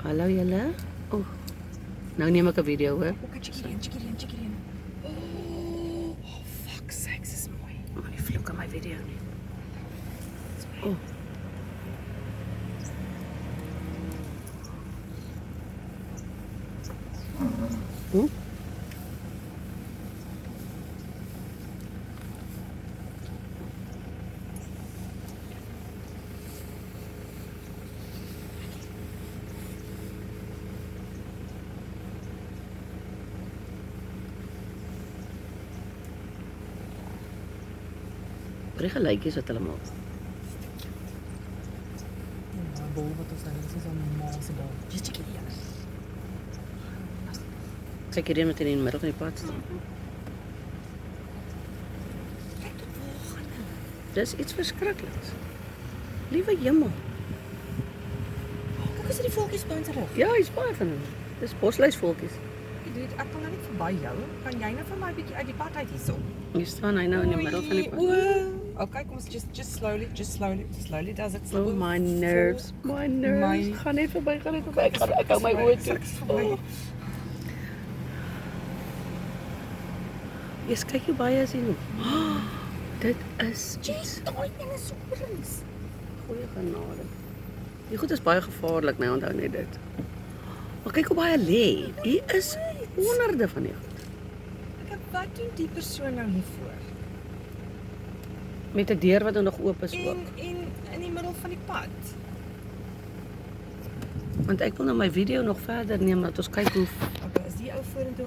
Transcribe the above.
Hallo julle. Oh, nou neem ek 'n video hoor. Kyk hierheen. Oh, fuck sakes, is mooi. Maar die vloek aan my video nie. Oh. Hm? Baie gelykies wat hulle maak. Ja, bol wat ons nou, dis is 'n maase bol. Just check hierdie. Kyk hierheen met in die middel van die pad staan. Kyk tot waar gaan nou. Dis iets verskrikliks. Liewe hemel. Kyk as dit die voeltjies by ons rug. Ja, hy's baie van hulle. Dis bosluisvoeltjies. Ek kan nou net verby jou. Kan jy nou vir my 'n bietjie uit die pad uit hierso? Hier staan hy nou in die middel van die pad. Okay, kom ons just slowly does it. Oh, my nerves. Gaan net verby. Ek hou my oë toe. Oh. Yes, kyk hoe baie is hier nog. Oh, dit is iets. Daai ding is so oorings. Goeie genade. Die goed is baie gevaarlik, nou onthou net dit. Maar kyk hoe baie lê. Hier is honderde van die goed. Wat doen die persoon nou hier voor? Met 'n deur wat nog oop is ook. En in die middel van die pad. Want ek wil nou my video nog verder neem dat ons kyk hoe Okay, is die ou vorentoe